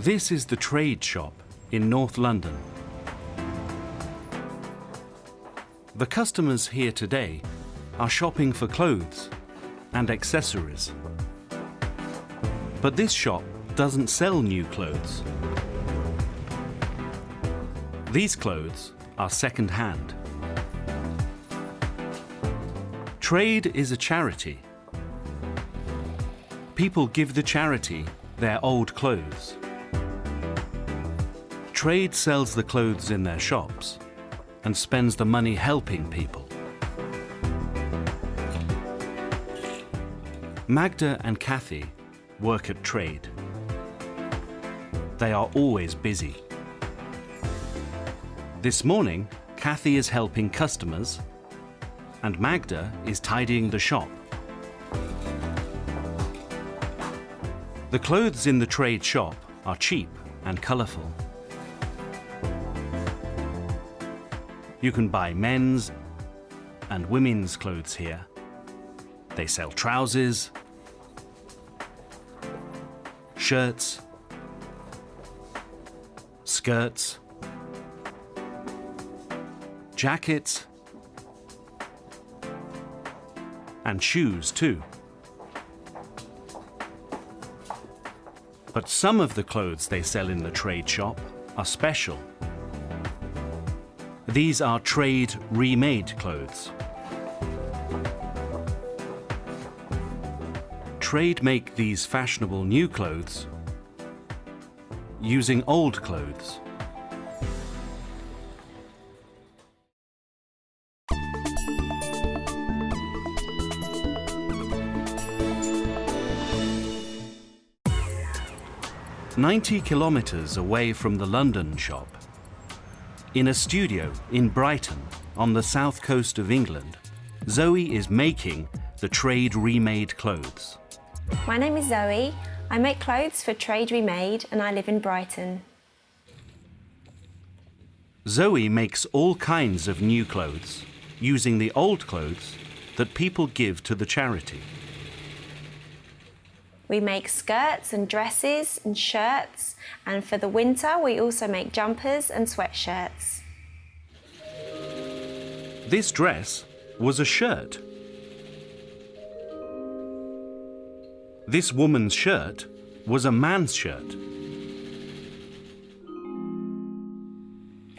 This is the trade shop in North London. The customers here today are shopping for clothes and accessories. But this shop doesn't sell new clothes. These clothes are second-hand. Trade is a charity. People give the charity their old clothes. Trade sells the clothes in their shops and spends the money helping people. Magda and Kathy work at Trade. They are always busy. This morning, Kathy is helping customers and Magda is tidying the shop. The clothes in the Trade shop are cheap and colourful. You can buy men's and women's clothes here. They sell trousers, shirts, skirts, jackets, and shoes too. But some of the clothes they sell in the Trade shop are special. These are Trade remade clothes. Trade make these fashionable new clothes using old clothes. "90 kilometers away from the London shop, in a studio in Brighton on the south coast of England, Zoe is making the Trade remade clothes. My name is Zoe. I make clothes for Trade Remade and I live in Brighton. Zoe makes all kinds of new clothes using the old clothes that people give to the charity. We make skirts and dresses and shirts, and for the winter we also make jumpers and sweatshirts. This dress was a shirt. This woman's shirt was a man's shirt.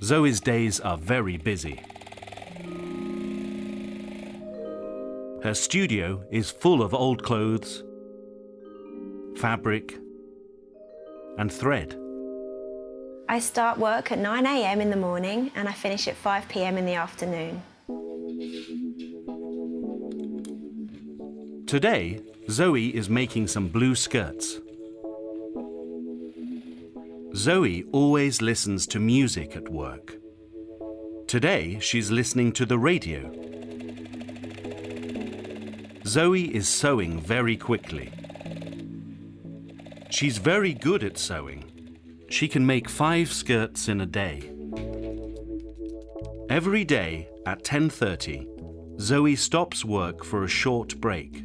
Zoe's days are very busy. Her studio is full of old clothes, fabric, and thread. I start work at 9 a.m. in the morning and I finish at 5 p.m. in the afternoon. Today, Zoe is making some blue skirts. Zoe always listens to music at work. Today, she's listening to the radio. Zoe is sewing very quickly. She's very good at sewing. She can make 5 skirts in a day. Every day at 10:30, Zoe stops work for a short break.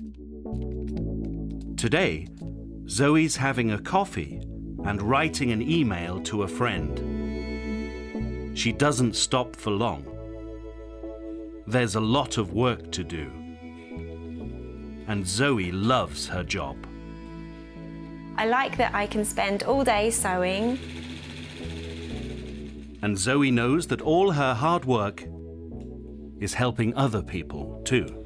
Today, Zoe's having a coffee and writing an email to a friend. She doesn't stop for long. There's a lot of work to do. And Zoe loves her job. I like that I can spend all day sewing. And Zoe knows that all her hard work is helping other people too.